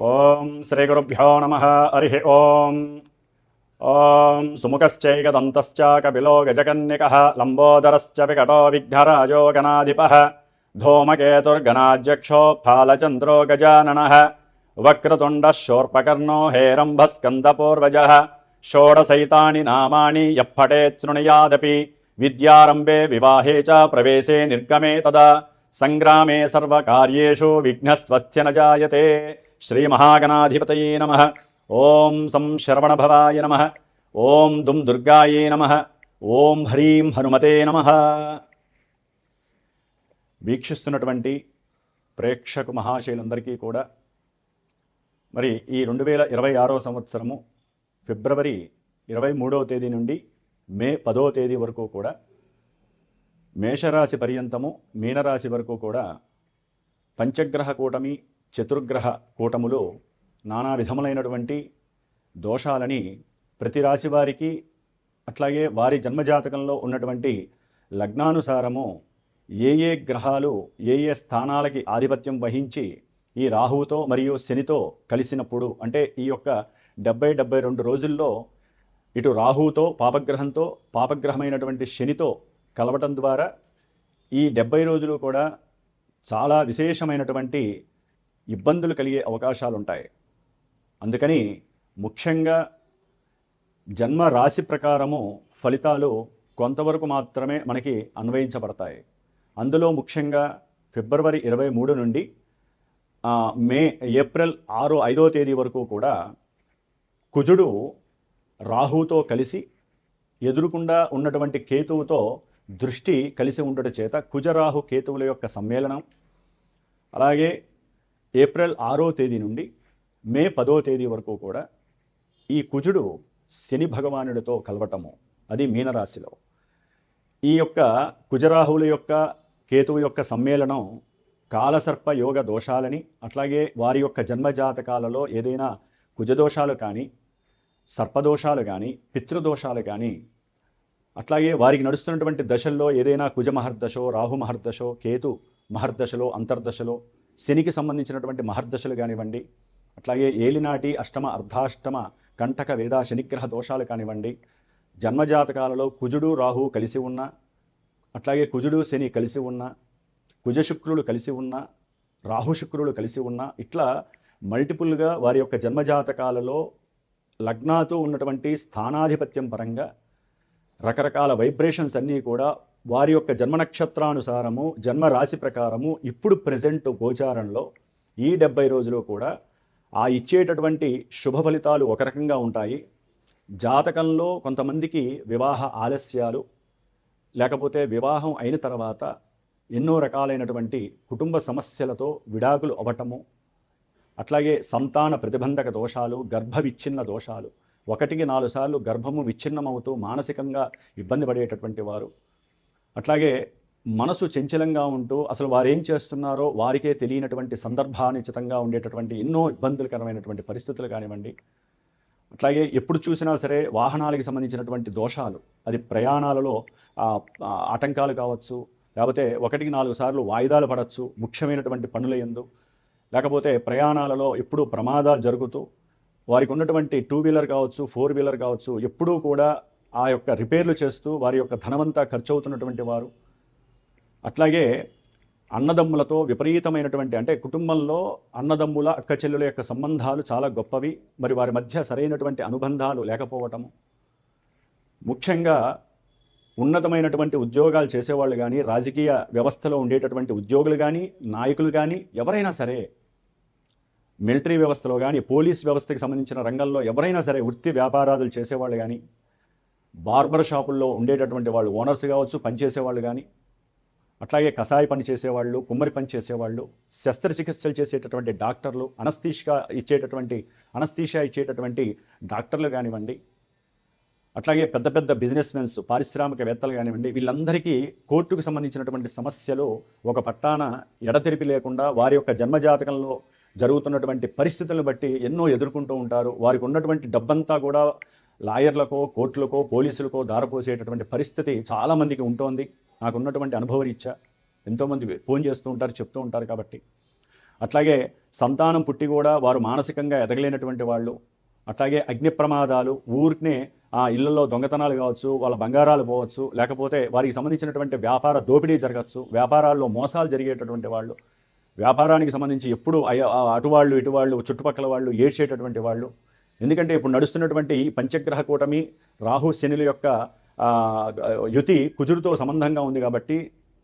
ఓం శ్రీ గురుభ్యో నమః. హరి ఓం. ఓం సుముఖశ్చైకదంతశ్చ కపిలో గజకన్యకః లంబోదరశ్చ వికటో విఘ్నరాజో గణాధిపః ధూమకేతుర్గణాధ్యక్షో ఫాలచంద్రో గజాననః వక్రతుండః శూర్పకర్ణో హేరంబస్కందపూర్వజः షోడశైతాని నామాని యప్పఠేత్ శృణుయాదపి విద్యారంభే వివాహే చ ప్రవేశే నిర్గమే తదా సంగ్రామే సర్వకార్యేషు విఘ్నస్వస్త్య న జాయతే. శ్రీమహాగణాధిపతయే నమః. ఓం సం శరవణభవాయ నమః. ఓం దుం దుర్గాయే నమః. ఓం హ్రీం హనుమతే నమః. వీక్షిస్తున్నటువంటి ప్రేక్షకు మహాశైలందరికీ కూడా మరి ఈ 2026 సంవత్సరము ఫిబ్రవరి 23వ తేదీ నుండి మే 10వ తేదీ వరకు కూడా మేషరాశి పర్యంతము మీనరాశి వరకు కూడా పంచగ్రహ కూటమి చతుర్గ్రహ కూటములు నానా విధములైనటువంటి దోషాలని ప్రతి రాశి వారికి అట్లాగే వారి జన్మజాతకంలో ఉన్నటువంటి లగ్నానుసారము ఏ ఏ గ్రహాలు ఏ ఏ స్థానాలకి ఆధిపత్యం వహించి ఈ రాహువుతో మరియు శనితో కలిసినప్పుడు అంటే ఈ యొక్క 70-72 రోజుల్లో ఇటు రాహువుతో పాపగ్రహంతో పాపగ్రహమైనటువంటి శనితో కలవటం ద్వారా ఈ 70 రోజులు కూడా చాలా విశేషమైనటువంటి ఇబ్బందులు కలిగే అవకాశాలు ఉంటాయి. అందుకని ముఖ్యంగా జన్మ రాశి ప్రకారము ఫలితాలు కొంతవరకు మాత్రమే మనకి అన్వయించబడతాయి. అందులో ముఖ్యంగా ఫిబ్రవరి 23 నుండి ఏప్రిల్ 5వ తేదీ వరకు కూడా కుజుడు రాహువుతో కలిసి ఎదురుకుండా ఉన్నటువంటి కేతువుతో దృష్టి కలిసి ఉండటం చేత కుజరాహు కేతువుల యొక్క సమ్మేళనం, అలాగే ఏప్రిల్ 6వ తేదీ నుండి మే 10వ తేదీ వరకు కూడా ఈ కుజుడు శని భగవానుడితో కలవటము, అది మీనరాశిలో. ఈ యొక్క కుజరాహువుల యొక్క కేతువు యొక్క సమ్మేళనం కాలసర్ప యోగ దోషాలని, అట్లాగే వారి యొక్క జన్మజాతకాలలో ఏదైనా కుజదోషాలు కానీ సర్పదోషాలు కానీ పితృదోషాలు కానీ, అట్లాగే వారికి నడుస్తున్నటువంటి దశల్లో ఏదైనా కుజ మహర్దశో రాహు మహర్దశో కేతు మహర్దశలో అంతర్దశలో శనికి సంబంధించినటువంటి మహర్దశలు కానివ్వండి, అట్లాగే ఏలినాటి అష్టమ అర్ధాష్టమ కంటక వేద శనిగ్రహ దోషాలు కానివ్వండి, జన్మజాతకాలలో కుజుడు రాహు కలిసి ఉన్న, అట్లాగే కుజుడు శని కలిసి ఉన్న, కుజశుక్రులు కలిసి ఉన్న, రాహుశుక్రులు కలిసి ఉన్న, ఇట్లా మల్టిపుల్గా వారి యొక్క జన్మజాతకాలలో లగ్నాతో ఉన్నటువంటి స్థానాధిపత్యం పరంగా రకరకాల వైబ్రేషన్స్ అన్నీ కూడా వారి యొక్క జన్మ నక్షత్రానుసారము జన్మ రాశి ప్రకారము ఇప్పుడు ప్రజెంట్ గోచారంలో ఈ 70 రోజులు కూడా ఆ ఇచ్చేటటువంటి శుభ ఫలితాలు ఒక రకంగా ఉంటాయి. జాతకంలో కొంతమందికి వివాహ ఆలస్యాలు, లేకపోతే వివాహం అయిన తర్వాత ఎన్నో రకాలైనటువంటి కుటుంబ సమస్యలతో విడాకులు అవ్వటము, అట్లాగే సంతాన ప్రతిబంధక దోషాలు, గర్భ విచ్ఛిన్న దోషాలు, 1-4 సార్లు గర్భము విచ్ఛిన్నమవుతూ మానసికంగా ఇబ్బంది పడేటటువంటి వారు, అట్లాగే మనసు చంచలంగా ఉంటూ అసలు వారు ఏం చేస్తున్నారో వారికే తెలియనటువంటి సందర్భానుచితంగా ఉండేటటువంటి ఎన్నో ఇబ్బందులకరమైనటువంటి పరిస్థితులు కానివ్వండి, అట్లాగే ఎప్పుడు చూసినా సరే వాహనాలకి సంబంధించినటువంటి దోషాలు, అది ప్రయాణాలలో ఆటంకాలు కావచ్చు, లేకపోతే 1-4 సార్లు వాయిదాలు పడవచ్చు ముఖ్యమైనటువంటి పనుల యందు, లేకపోతే ప్రయాణాలలో ఎప్పుడూ ప్రమాదాలు జరుగుతూ వారికి ఉన్నటువంటి 2 వీలర్ కావచ్చు 4 వీలర్ కావచ్చు ఎప్పుడూ కూడా ఆ యొక్క రిపేర్లు చేస్తూ వారి యొక్క ధనమంతా ఖర్చు అవుతున్నటువంటి వారు, అట్లాగే అన్నదమ్ములతో విపరీతమైనటువంటి అంటే కుటుంబంలో అన్నదమ్ముల అక్క చెల్లెల యొక్క సంబంధాలు చాలా గొప్పవి, మరి వారి మధ్య సరైనటువంటి అనుబంధాలు లేకపోవటము, ముఖ్యంగా ఉన్నతమైనటువంటి ఉద్యోగాలు చేసేవాళ్ళు కానీ రాజకీయ వ్యవస్థలో ఉండేటటువంటి ఉద్యోగులు కానీ నాయకులు కానీ ఎవరైనా సరే, మిలిటరీ వ్యవస్థలో కానీ పోలీస్ వ్యవస్థకి సంబంధించిన రంగంలో ఎవరైనా సరే వృత్తి వ్యాపారాలు చేసేవాళ్ళు కానీ, బార్బర్ షాపుల్లో ఉండేటటువంటి వాళ్ళు ఓనర్స్ కావచ్చు పనిచేసేవాళ్ళు కానీ, అట్లాగే కషాయ పని చేసేవాళ్ళు, కుమ్మరి పని చేసేవాళ్ళు, శస్త్రచికిత్సలు చేసేటటువంటి డాక్టర్లు, అనస్థీషియా ఇచ్చేటటువంటి డాక్టర్లు కానివ్వండి, అట్లాగే పెద్ద పెద్ద బిజినెస్ మెన్స్ పారిశ్రామికవేత్తలు కానివ్వండి, వీళ్ళందరికీ కోర్టుకు సంబంధించినటువంటి సమస్యలు ఒక పట్టాన ఎడతెరిపి లేకుండా వారి యొక్క జన్మజాతకంలో జరుగుతున్నటువంటి పరిస్థితులను బట్టి ఎన్నో ఎదుర్కొంటూ ఉంటారు. వారికి ఉన్నటువంటి డబ్బంతా కూడా లాయర్లకో కోర్టులకో పోలీసులకో దారపోసేటటువంటి పరిస్థితి చాలామందికి ఉంటోంది. నాకున్నటువంటి అనుభవరీత్యా ఎంతోమంది ఫోన్ చేస్తూ ఉంటారు, చెప్తూ ఉంటారు. కాబట్టి అట్లాగే సంతానం పుట్టి కూడా వారు మానసికంగా ఎదగలేనటువంటి వాళ్ళు, అట్లాగే అగ్ని ప్రమాదాలు, ఊరికనే ఆ ఇళ్లలో దొంగతనాలు కావచ్చు, వాళ్ళ బంగారాలు పోవచ్చు, లేకపోతే వారికి సంబంధించినటువంటి వ్యాపార దోపిడీ జరగచ్చు, వ్యాపారాల్లో మోసాలు జరిగేటటువంటి వాళ్ళు, వ్యాపారానికి సంబంధించి ఎప్పుడు అటువాళ్ళు ఇటువాళ్ళు చుట్టుపక్కల వాళ్ళు ఏడ్చేటటువంటి వాళ్ళు. ఎందుకంటే ఇప్పుడు నడుస్తున్నటువంటి ఈ పంచగ్రహ కూటమి రాహు శనుల యొక్క యుతి కుజుడితో సంబంధంగా ఉంది కాబట్టి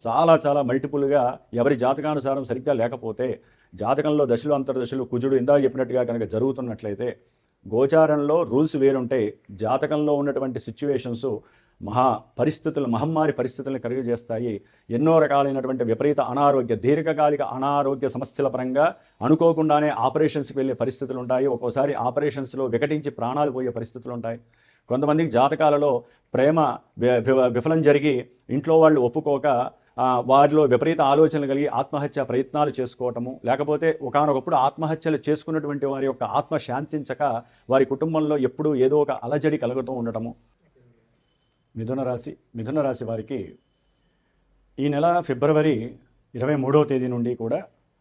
చాలా చాలా మల్టిపుల్గా ఎవరి జాతకానుసారం సరిగ్గా లేకపోతే, జాతకంలో దశలు అంతర్దశలు కుజుడు ఇందాక చెప్పినట్టుగా కనుక జరుగుతున్నట్లయితే, గోచారంలో రూల్స్ వేరుంటాయి, జాతకంలో ఉన్నటువంటి సిచ్యువేషన్స్ మహమ్మారి పరిస్థితులను కలుగజేస్తాయి. ఎన్నో రకాలైనటువంటి విపరీత అనారోగ్య, దీర్ఘకాలిక అనారోగ్య సమస్యల పరంగా అనుకోకుండానే ఆపరేషన్స్కి వెళ్ళే పరిస్థితులు ఉంటాయి. ఒక్కోసారి ఆపరేషన్స్లో వికటించి ప్రాణాలు పోయే పరిస్థితులు ఉంటాయి. కొంతమందికి జాతకాలలో ప్రేమ విఫలం జరిగి ఇంట్లో వాళ్ళు ఒప్పుకోక వారిలో విపరీత ఆలోచనలు కలిగి ఆత్మహత్య ప్రయత్నాలు చేసుకోవటము, లేకపోతే ఒకానొకప్పుడు ఆత్మహత్యలు చేసుకున్నటువంటి వారి యొక్క ఆత్మ శాంతించక వారి కుటుంబంలో ఎప్పుడూ ఏదో ఒక అలజడి కలుగుతూ ఉండటము. మిథున రాశి వారికి ఈ నెల ఫిబ్రవరి 23వ తేదీ నుండి కూడా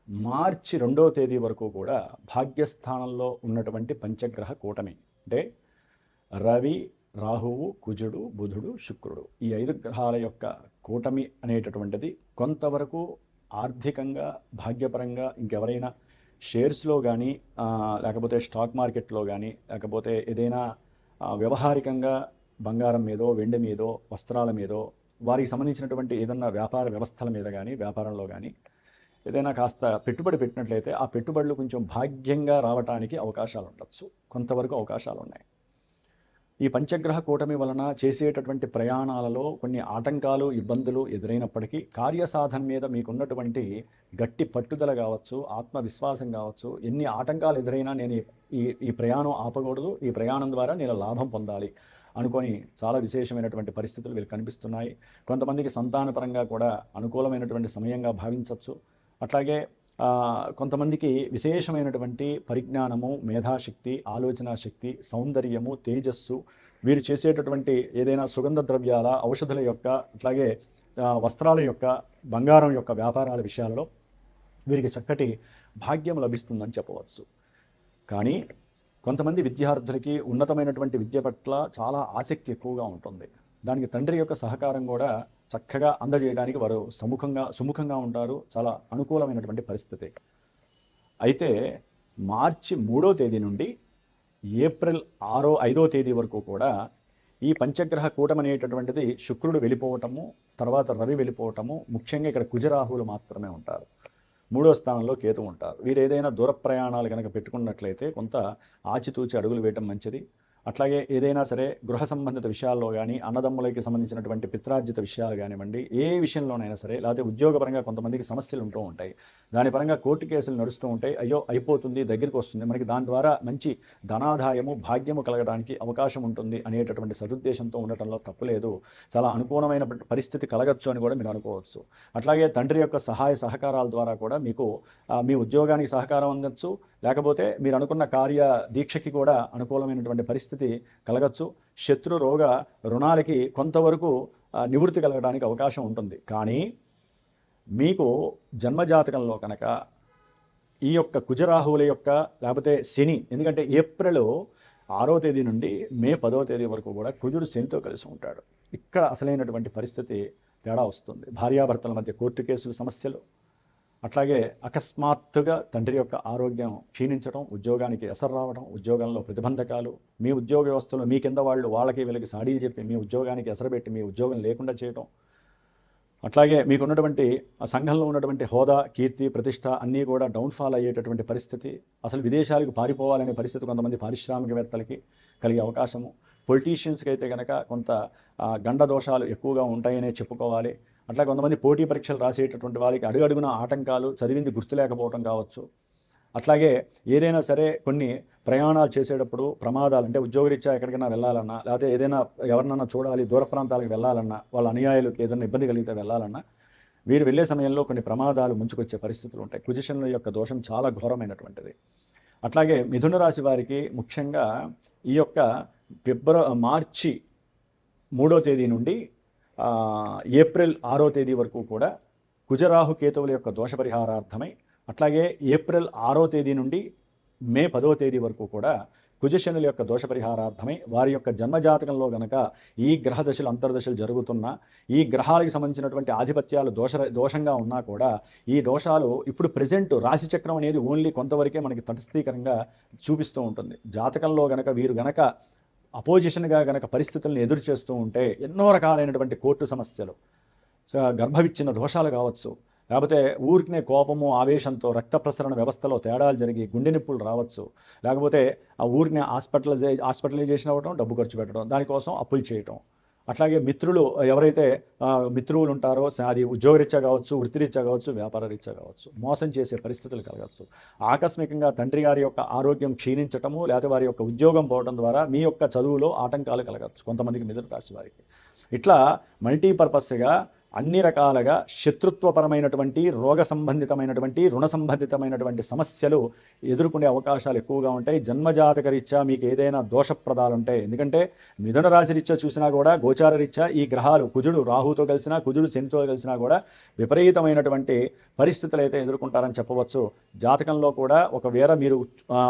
మార్చి 2వ తేదీ వరకు కూడా భాగ్యస్థానంలో ఉన్నటువంటి పంచగ్రహ కూటమి, అంటే రవి, రాహువు, కుజుడు, బుధుడు, శుక్రుడు, ఈ 5 గ్రహాల యొక్క కూటమి అనేటటువంటిది కొంతవరకు ఆర్థికంగా, భాగ్యపరంగా ఇంకెవరైనా షేర్స్లో కానీ, లేకపోతే స్టాక్ మార్కెట్లో కానీ, లేకపోతే ఏదైనా వ్యవహారికంగా బంగారం మీదో, వెండి మీదో, వస్త్రాల మీదో, వారికి సంబంధించినటువంటి ఏదన్నా వ్యాపార వ్యవస్థల మీద కానీ, వ్యాపారంలో కానీ ఏదైనా కాస్త పెట్టుబడి పెట్టినట్లయితే ఆ పెట్టుబడులు కొంచెం భాగ్యంగా రావడానికి అవకాశాలు ఉండొచ్చు, కొంతవరకు అవకాశాలు ఉన్నాయి. ఈ పంచగ్రహ కూటమి వలన చేసేటటువంటి ప్రయాణాలలో కొన్ని ఆటంకాలు, ఇబ్బందులు ఎదురైనప్పటికీ కార్యసాధన మీద మీకున్నటువంటి గట్టి పట్టుదల కావచ్చు, ఆత్మవిశ్వాసం కావచ్చు, ఎన్ని ఆటంకాలు ఎదురైనా నేను ఈ ప్రయాణం ఆపకూడదు, ఈ ప్రయాణం ద్వారా నేను లాభం పొందాలి అనుకొని చాలా విశేషమైనటువంటి పరిస్థితులు వీళ్ళు కనిపిస్తున్నాయి. కొంతమందికి సంతానపరంగా కూడా అనుకూలమైనటువంటి సమయంగా భావించవచ్చు. అట్లాగే కొంతమందికి విశేషమైనటువంటి పరిజ్ఞానము, మేధాశక్తి, ఆలోచన శక్తి, సౌందర్యము, తేజస్సు, వీరు చేసేటటువంటి ఏదైనా సుగంధ ద్రవ్యాల, ఔషధుల యొక్క, అట్లాగే వస్త్రాల యొక్క, బంగారం యొక్క వ్యాపారాల విషయాలలో వీరికి చక్కటి భాగ్యం లభిస్తుందని చెప్పవచ్చు. కానీ కొంతమంది విద్యార్థులకి ఉన్నతమైనటువంటి విద్య పట్ల చాలా ఆసక్తి ఎక్కువగా ఉంటుంది. దానికి తండ్రి యొక్క సహకారం కూడా చక్కగా అందజేయడానికి వారు సుముఖంగా ఉంటారు. చాలా అనుకూలమైనటువంటి పరిస్థితి. అయితే మార్చి 3వ తేదీ నుండి ఏప్రిల్ 5వ తేదీ వరకు కూడా ఈ పంచగ్రహ కూటమి అనేటటువంటిది శుక్రుడు వెళ్ళిపోవటము, తర్వాత రవి వెళ్ళిపోవటము, ముఖ్యంగా ఇక్కడ కుజరాహువులు మాత్రమే ఉంటారు. 3వ స్థానంలో కేతు ఉంటారు. వీరు ఏదైనా దూర ప్రయాణాలు కనుక పెట్టుకున్నట్లయితే కొంత ఆచితూచి అడుగులు వేయటం మంచిది. అట్లాగే ఏదైనా సరే గృహ సంబంధిత విషయాల్లో కానీ, అన్నదమ్ములకి సంబంధించినటువంటి పిత్రార్జిత విషయాలు కానివ్వండి, ఏ విషయంలోనైనా సరే, లేకపోతే ఉద్యోగపరంగా కొంతమందికి సమస్యలు ఉంటూ ఉంటాయి, దాని పరంగా కోర్టు కేసులు నడుస్తూ ఉంటాయి. అయ్యో అయిపోతుంది, దగ్గరికి వస్తుంది, మనకి దాని ద్వారా మంచి ధనాదాయము, భాగ్యము కలగడానికి అవకాశం ఉంటుంది అనేటటువంటి సదుద్దేశంతో ఉండటంలో తప్పులేదు. చాలా అనుకూలమైన పరిస్థితి కలగచ్చు అని కూడా మీరు అనుకోవచ్చు. అట్లాగే తండ్రి యొక్క సహాయ సహకారాల ద్వారా కూడా మీకు మీ ఉద్యోగానికి సహకారం అందచ్చు, లేకపోతే మీరు అనుకున్న కార్య దీక్షకి కూడా అనుకూలమైనటువంటి పరిస్థితి కలగచ్చు. శత్రు రోగ రుణాలకి కొంతవరకు నివృత్తి కలగడానికి అవకాశం ఉంటుంది. కానీ మీకు జన్మజాతకంలో కనుక ఈ యొక్క కుజరాహువుల యొక్క, లేకపోతే శని, ఎందుకంటే ఏప్రిల్ 6వ తేదీ నుండి మే 10వ తేదీ వరకు కూడా కుజుడు శనితో కలిసి ఉంటాడు. ఇక్కడ అసలైనటువంటి పరిస్థితి తేడా వస్తుంది. భార్యాభర్తల మధ్య కోర్టు కేసులు, సమస్యలు, అట్లాగే అకస్మాత్తుగా తండ్రి యొక్క ఆరోగ్యం క్షీణించడం, ఉద్యోగానికి ఎసరు రావడం, ఉద్యోగంలో ప్రతిబంధకాలు, మీ ఉద్యోగ వ్యవస్థలో మీ కింద వాళ్ళు వాళ్ళకి వీళ్ళకి సాడీలు చెప్పి మీ ఉద్యోగానికి ఎసరబెట్టి మీ ఉద్యోగం లేకుండా చేయడం, అట్లాగే మీకున్నటువంటి సంఘంలో ఉన్నటువంటి హోదా, కీర్తి, ప్రతిష్ట అన్నీ కూడా డౌన్ఫాల్ అయ్యేటటువంటి పరిస్థితి, అసలు విదేశాలకు పారిపోవాలనే పరిస్థితి కొంతమంది పారిశ్రామికవేత్తలకి కలిగే అవకాశము, పొలిటీషియన్స్కి అయితే కనుక కొంత గండ దోషాలు ఎక్కువగా ఉంటాయనే చెప్పుకోవాలి. అట్లా కొంతమంది పోటీ పరీక్షలు రాసేటటువంటి వాళ్ళకి అడుగడుగున ఆటంకాలు, చదివింది గుర్తులేకపోవడం కావచ్చు. అట్లాగే ఏదైనా సరే కొన్ని ప్రయాణాలు చేసేటప్పుడు ప్రమాదాలు, అంటే ఉద్యోగరీత్యా ఎక్కడికైనా వెళ్ళాలన్నా, లేకపోతే ఏదైనా ఎవరినన్నా చూడాలి, దూర ప్రాంతాలకు వెళ్ళాలన్నా, వాళ్ళ అనుయాయులకు ఏదైనా ఇబ్బంది కలిగితే వెళ్ళాలన్నా, వీరు వెళ్ళే సమయంలో కొన్ని ప్రమాదాలు ముంచుకొచ్చే పరిస్థితులు ఉంటాయి. కుజశనుల యొక్క దోషం చాలా ఘోరమైనటువంటిది. అట్లాగే మిథున రాశి వారికి ముఖ్యంగా ఈ యొక్క మార్చి 3వ తేదీ నుండి ఏప్రిల్ 6వ తేదీ వరకు కూడా కుజరాహు కేతువుల యొక్క దోష పరిహారార్థమై అట్లాగే ఏప్రిల్ 6వ తేదీ నుండి మే 10వ తేదీ వరకు కూడా కుజశనుల యొక్క దోష పరిహారార్థమై వారి యొక్క జన్మజాతకంలో గనక ఈ గ్రహ దశలు అంతర్దశలు జరుగుతున్నా, ఈ గ్రహాలకు సంబంధించినటువంటి ఆధిపత్యాలు దోషంగా ఉన్నా కూడా ఈ దోషాలు ఇప్పుడు ప్రజెంట్ రాశిచక్రం అనేది ఓన్లీ కొంతవరకే మనకి తటస్థీకరంగా చూపిస్తూ ఉంటుంది. జాతకంలో గనక వీరు గనక అపోజిషన్గా గనక పరిస్థితులను ఎదురు చేస్తూ ఉంటే ఎన్నో రకాలైనటువంటి కోర్టు సమస్యలు, గర్భవిచ్చిన దోషాలు కావచ్చు, లేకపోతే ఊరికినే కోపము ఆవేశంతో రక్త ప్రసరణ వ్యవస్థలో తేడాలు జరిగి గుండె నొప్పులు రావచ్చు, లేకపోతే ఆ ఊరిని హాస్పిటలైజేషన్ అవ్వడం, డబ్బు ఖర్చు పెట్టడం, దానికోసం అప్పులు చేయటం. అట్లాగే మిత్రులు ఎవరైతే మిత్రువులు ఉంటారో అది ఉద్యోగరీత్యా కావచ్చు, వృత్తిరీత్యా కావచ్చు, వ్యాపార రీత్యా కావచ్చు, మోసం చేసే పరిస్థితులు కలగవచ్చు. ఆకస్మికంగా తండ్రి గారి యొక్క ఆరోగ్యం క్షీణించటము, లేకపోతే వారి యొక్క ఉద్యోగం పోవడం ద్వారా మీ యొక్క చదువులో ఆటంకాలు కలగవచ్చు కొంతమందికి, మిథున రాశి వారికి. ఇట్లా మల్టీపర్పస్గా అన్ని రకాలుగా శత్రుత్వపరమైనటువంటి, రోగ సంబంధితమైనటువంటి, రుణ సంబంధితమైనటువంటి సమస్యలు ఎదుర్కొనే అవకాశాలు ఎక్కువగా ఉంటాయి. జన్మజాతక రీత్యా మీకు ఏదైనా దోషప్రదాలు ఉంటాయి. ఎందుకంటే మిథున రాశి రీత్యా చూసినా కూడా, గోచార రీత్యా ఈ గ్రహాలు కుజుడు రాహుతో కలిసినా, కుజుడు శనితో కలిసినా కూడా విపరీతమైనటువంటి పరిస్థితులు అయితే ఎదుర్కొంటారని చెప్పవచ్చు. జాతకంలో కూడా ఒకవేళ మీరు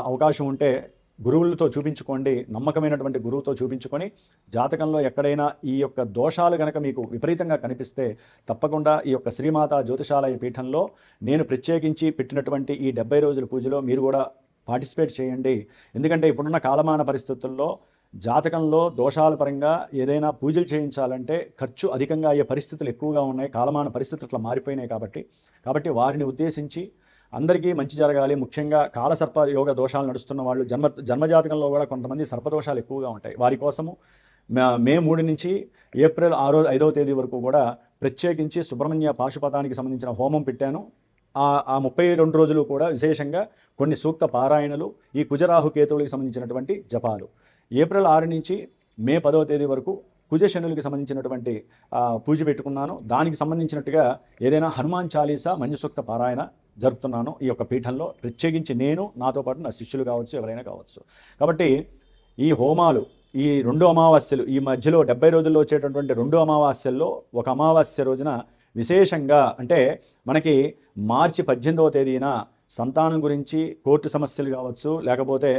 అవకాశం ఉంటే గురువులతో చూపించుకోండి, నమ్మకమైనటువంటి గురువుతో చూపించుకొని జాతకంలో ఎక్కడైనా ఈ యొక్క దోషాలు కనుక మీకు విపరీతంగా కనిపిస్తే తప్పకుండా ఈ యొక్క శ్రీమాత జ్యోతిషాలయ పీఠంలో నేను ప్రత్యేకించి పెట్టినటువంటి ఈ 70 రోజుల పూజలో మీరు కూడా పార్టిసిపేట్ చేయండి. ఎందుకంటే ఇప్పుడున్న కాలమాన పరిస్థితుల్లో జాతకంలో దోషాల పరంగా ఏదైనా పూజలు చేయించాలంటే ఖర్చు అధికంగా అయ్యే పరిస్థితులు ఎక్కువగా ఉన్నాయి. కాలమాన పరిస్థితులు అట్లా మారిపోయినాయి కాబట్టి వారిని ఉద్దేశించి అందరికీ మంచి జరగాలి. ముఖ్యంగా కాలసర్ప యోగ దోషాలు నడుస్తున్న వాళ్ళు, జన్మజాతకంలో కూడా కొంతమంది సర్పదోషాలు ఎక్కువగా ఉంటాయి. వారి కోసము మే 3 నుంచి ఏప్రిల్ 5వ తేదీ వరకు కూడా ప్రత్యేకించి సుబ్రహ్మణ్య పాశుపతానికి సంబంధించిన హోమం పెట్టాను. ఆ 32 రోజులు కూడా విశేషంగా కొన్ని సూక్త పారాయణలు, ఈ కుజరాహు కేతువులకు సంబంధించినటువంటి జపాలు. ఏప్రిల్ 6 నుంచి మే 10వ తేదీ వరకు కుజశనులకి సంబంధించినటువంటి పూజ పెట్టుకున్నాను. దానికి సంబంధించినట్టుగా ఏదైనా హనుమాన్ చాలీసా, మంజుసూక్త పారాయణ జరుపుతున్నాను ఈ యొక్క పీఠంలో. ప్రత్యేకించి నేను, నాతో పాటు నా శిష్యులు కావచ్చు, ఎవరైనా కావచ్చు. కాబట్టి ఈ హోమాలు, ఈ 2 అమావాస్యలు, ఈ మధ్యలో 70 రోజుల్లో వచ్చేటటువంటి 2 అమావాస్యల్లో ఒక అమావాస్య రోజున విశేషంగా, అంటే మనకి మార్చి 18వ తేదీన సంతానం గురించి కోర్టు సమస్యలు కావచ్చు, లేకపోతే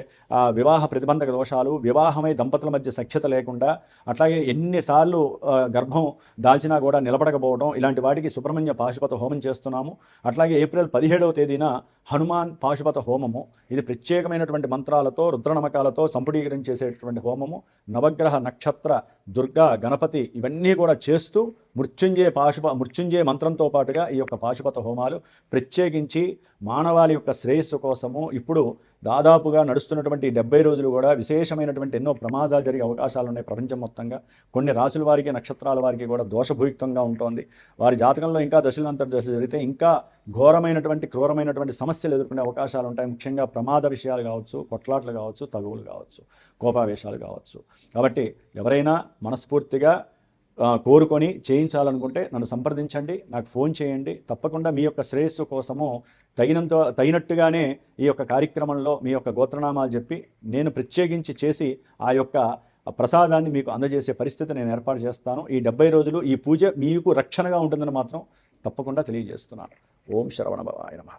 వివాహ ప్రతిబంధక దోషాలు, వివాహమై దంపతుల మధ్య సఖ్యత లేకుండా, అట్లాగే ఎన్నిసార్లు గర్భం దాల్చినా కూడా నిలబడకపోవడం, ఇలాంటి వాటికి సుబ్రహ్మణ్య పాశుపత హోమం చేస్తున్నాము. అట్లాగే ఏప్రిల్ 17వ తేదీన హనుమాన్ పాశుపత హోమము. ఇది ప్రత్యేకమైనటువంటి మంత్రాలతో, రుద్రనమకాలతో సంపుడీకరణ చేసేటటువంటి హోమము. నవగ్రహ, నక్షత్ర, దుర్గా, గణపతి ఇవన్నీ కూడా చేస్తూ మృత్యుంజయ మంత్రంతో పాటుగా ఈ యొక్క పాశుపత హోమాలు ప్రత్యేకించి మానవాళి యొక్క శ్రేయస్సు కోసము ఇప్పుడు దాదాపుగా నడుస్తున్నటువంటి 70 రోజులు కూడా విశేషమైనటువంటి ఎన్నో ప్రమాదాలు జరిగే అవకాశాలు ఉన్నాయి ప్రపంచం మొత్తంగా. కొన్ని రాశుల వారికి, నక్షత్రాల వారికి కూడా దోషభూయుక్తంగా ఉంటుంది. వారి జాతకంలో ఇంకా దశలు జరిగితే ఇంకా ఘోరమైనటువంటి, క్రూరమైనటువంటి సమస్యలు ఎదుర్కొనే అవకాశాలు ఉంటాయి. ముఖ్యంగా ప్రమాద విషయాలు కావచ్చు, కొట్లాట్లు కావచ్చు, తగువులు కావచ్చు, కోపావేశాలు కావచ్చు. కాబట్టి ఎవరైనా మనస్ఫూర్తిగా కోరుకొని చేయించాలనుకుంటే నన్ను సంప్రదించండి, నాకు ఫోన్ చేయండి. తప్పకుండా మీ యొక్క శ్రేయస్సు కోసము తగినట్టుగానే ఈ యొక్క కార్యక్రమంలో మీ యొక్క గోత్రనామాలు చెప్పి నేను ప్రత్యేకించి చేసి ఆ యొక్క ప్రసాదాన్ని మీకు అందజేసే పరిస్థితి నేను ఏర్పాటు చేస్తాను. ఈ 70 రోజులు ఈ పూజ మీకు రక్షణగా ఉంటుందని మాత్రం తప్పకుండా తెలియజేస్తున్నాను. ఓం శరవణ భవాయ నమః.